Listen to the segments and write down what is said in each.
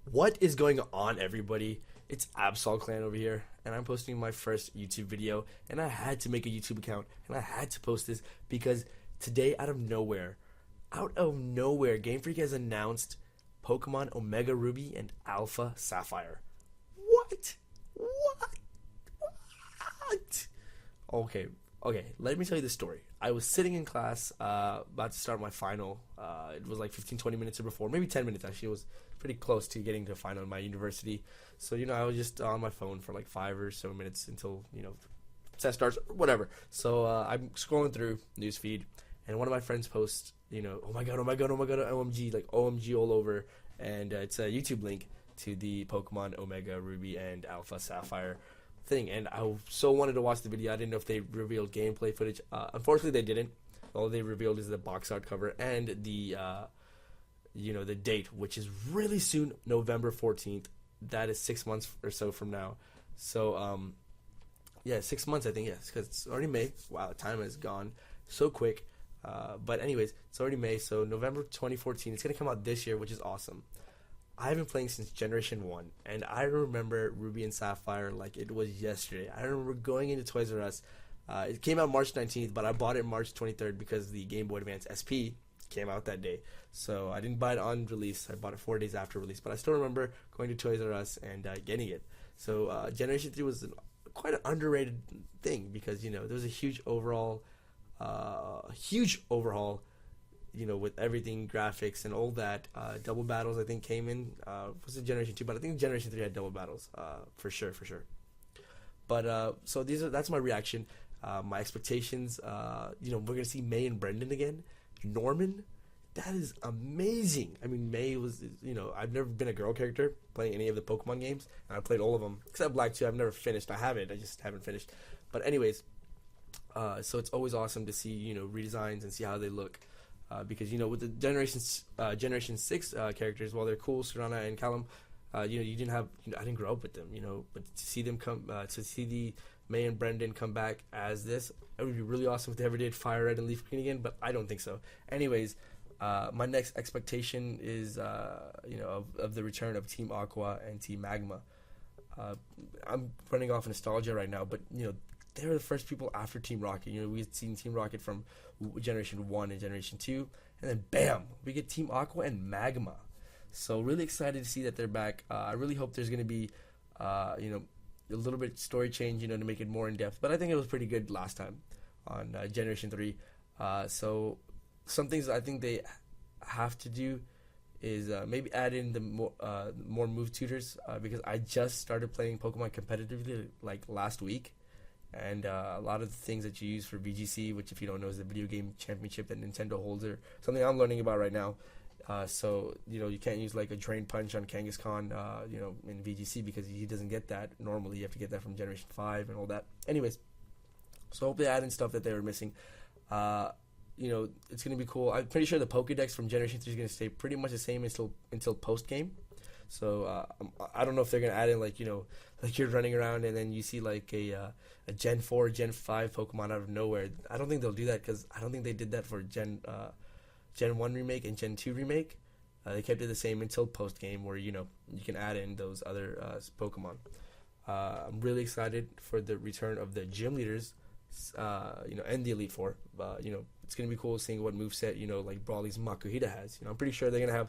What is going on, everybody? It's Absol Clan over here, and I'm posting my first YouTube video. And I had to make a YouTube account, and I had to post this because today, out of nowhere, Game Freak has announced Pokemon Omega Ruby and Alpha Sapphire. What? What? What? Okay, okay. Let me tell you the story. I was sitting in class, about to start my final. It was like 15, 20 minutes before, maybe 10 minutes actually. It was pretty close to getting to final in my university. So, I was just on my phone for like 5 or so minutes until, test starts, whatever. So, I'm scrolling through newsfeed, and one of my friends posts, oh my god, oh my god, oh my god, OMG, like OMG all over. And it's a YouTube link to the Pokemon Omega Ruby and Alpha Sapphire thing, and I so wanted to watch the video. I didn't know if they revealed gameplay footage. Unfortunately, they didn't. All they revealed is the box art cover and the date, which is really soon, November 14th. That is 6 months or so from now. So, yeah, 6 months, I think, yes, because it's already May. Wow, time has gone so quick. But anyways, it's already May, so November 2014. It's going to come out this year, which is awesome. I've been playing since Generation 1, and I remember Ruby and Sapphire like it was yesterday. I remember going into Toys R Us. It came out March 19th, but I bought it March 23rd because the Game Boy Advance SP came out that day. So I didn't buy it on release. I bought it 4 days after release, but I still remember going to Toys R Us and getting it. So Generation 3 was quite an underrated thing because, there was a huge overhaul, with everything, graphics and all that. Double battles, I think, came in. Was it Generation 2? But I think Generation 3 had double battles, for sure. But, so that's my reaction. My expectations, we're going to see May and Brendan again. Norman, that is amazing. I mean, May was, I've never been a girl character playing any of the Pokemon games. And I played all of them, except Black 2. I've never finished. I have it. I just haven't finished. But anyways, so it's always awesome to see, redesigns and see how they look. Because with the Generation 6 characters, while they're cool, Serana and Callum, you didn't have, I didn't grow up with them, but to see them to see the May and Brendan come back as this, it would be really awesome if they ever did Fire Red and Leaf Green again, but I don't think so. Anyways, my next expectation is, of the return of Team Aqua and Team Magma. I'm running off nostalgia right now, but, they were the first people after Team Rocket. We had seen Team Rocket from Generation 1 and Generation 2. And then, bam, we get Team Aqua and Magma. So, really excited to see that they're back. I really hope there's going to be, a little bit story change, to make it more in-depth. But I think it was pretty good last time on Generation 3. So, some things I think they have to do is maybe add in the more move tutors. Because I just started playing Pokemon competitively, like, last week. And a lot of the things that you use for VGC, which if you don't know is the video game championship that Nintendo holds, or something I'm learning about right now. So, you can't use like a Drain Punch on Kangaskhan, in VGC because he doesn't get that. Normally you have to get that from Generation 5 and all that. Anyways, so I hope they add in stuff that they were missing. It's going to be cool. I'm pretty sure the Pokédex from Generation 3 is going to stay pretty much the same until post-game. So I don't know if they're going to add in like you're running around and then you see like a Gen 4, Gen 5 Pokemon out of nowhere. I don't think they'll do that because I don't think they did that for Gen 1 remake and Gen 2 remake. They kept it the same until post game where you can add in those other Pokemon. I'm really excited for the return of the gym leaders, and the Elite Four. It's gonna be cool seeing what moveset like Brawly's Makuhita has. I'm pretty sure they're gonna have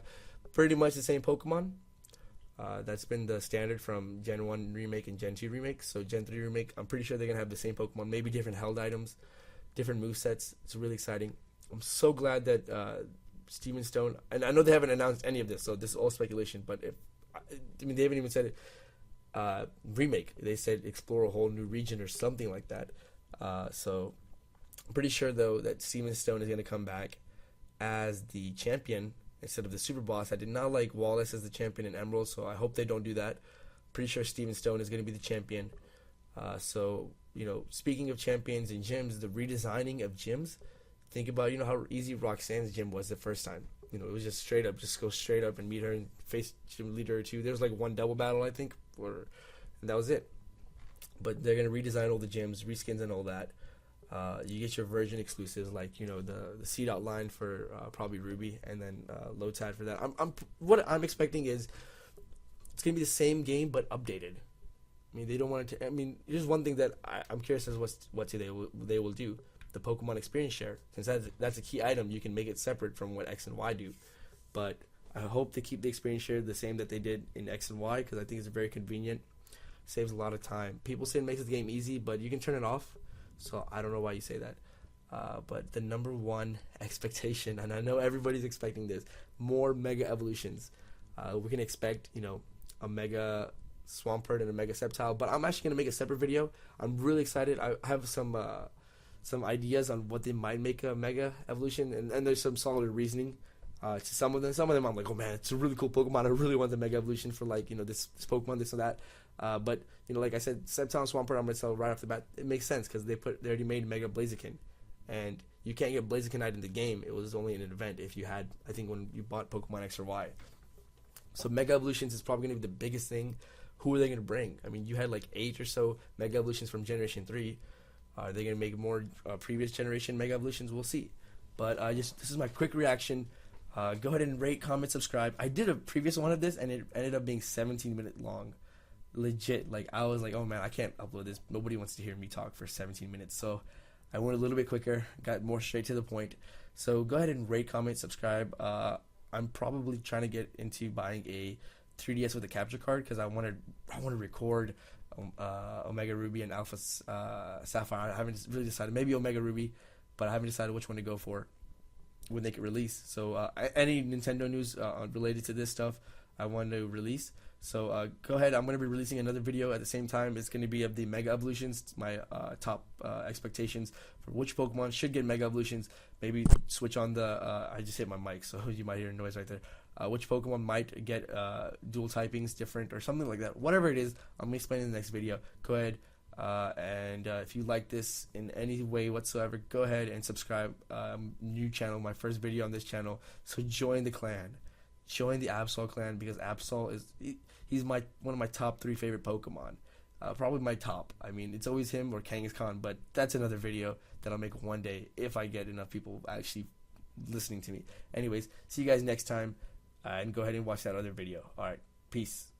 pretty much the same Pokemon. That's been the standard from Gen 1 remake and Gen 2 remake. So Gen 3 remake, I'm pretty sure they're going to have the same Pokemon, maybe different held items, different movesets. It's really exciting. I'm so glad that Steven Stone, and I know they haven't announced any of this, so this is all speculation, but they haven't even said it, remake. They said explore a whole new region or something like that. So I'm pretty sure, though, that Steven Stone is going to come back as the champion instead of the super boss. I did not like Wallace as the champion in Emerald, so I hope they don't do that. Pretty sure Steven Stone is going to be the champion. So, speaking of champions and gyms, the redesigning of gyms, think about, how easy Roxanne's gym was the first time. It was just straight up, just go straight up and meet her and face gym leader or two. There was like one double battle, I think, and that was it. But they're going to redesign all the gyms, reskins and all that. You get your version exclusives like the seed outline for probably Ruby, and then low tide for that. What I'm expecting is it's gonna be the same game but updated. I mean, they don't want it to. I mean, here's one thing that I'm curious as what they will do. The Pokemon Experience Share, since that's a key item, you can make it separate from what X and Y do. But I hope they keep the Experience Share the same that they did in X and Y, because I think it's very convenient, saves a lot of time. People say it makes the game easy, but you can turn it off. So I don't know why you say that. But the number one expectation, and I know everybody's expecting this, more Mega Evolutions. We can expect, a Mega Swampert and a Mega Sceptile, but I'm actually gonna make a separate video. I'm really excited. I have some ideas on what they might make a Mega Evolution, and there's some solid reasoning to some of them. Some of them I'm like, oh man, it's a really cool Pokemon. I really want the Mega Evolution for this Pokemon, this or that. But like I said, Sceptile and Swampert, I'm gonna tell right off the bat, it makes sense because they already made Mega Blaziken, and you can't get Blazikenite in the game. It was only in an event if you had, I think, when you bought Pokemon X or Y. So Mega Evolutions is probably gonna be the biggest thing. Who are they going to bring? I mean, you had 8 or so Mega Evolutions from Generation 3. Are they going to make more previous generation Mega Evolutions? We'll see. But this is my quick reaction. Go ahead and rate, comment, subscribe. I did a previous one of this, and it ended up being 17-minute long. Legit. I was like, oh man, I can't upload this. Nobody wants to hear me talk for 17 minutes. So I went a little bit quicker, got more straight to the point. So go ahead and rate, comment, subscribe. I'm probably trying to get into buying a 3DS with a capture card because I want to record Omega Ruby and Alpha Sapphire. I haven't really decided. Maybe Omega Ruby, but I haven't decided which one to go for when they can release. So any Nintendo news related to this stuff, I want to release. So go ahead. I'm going to be releasing another video at the same time. It's going to be of the Mega Evolutions, my top expectations for which Pokemon should get Mega Evolutions. Maybe switch on the. I just hit my mic, so you might hear a noise right there. Which Pokemon might get dual typings different or something like that. Whatever it is, I'm going to explain in the next video. Go ahead. And if you like this in any way whatsoever, go ahead and subscribe. New channel, my first video on this channel. So join the clan. Join the Absol clan, because Absol he's one of my top 3 favorite Pokemon. Probably my top. I mean, it's always him or Kangaskhan, but that's another video that I'll make one day if I get enough people actually listening to me. Anyways, see you guys next time, and go ahead and watch that other video. Alright, peace.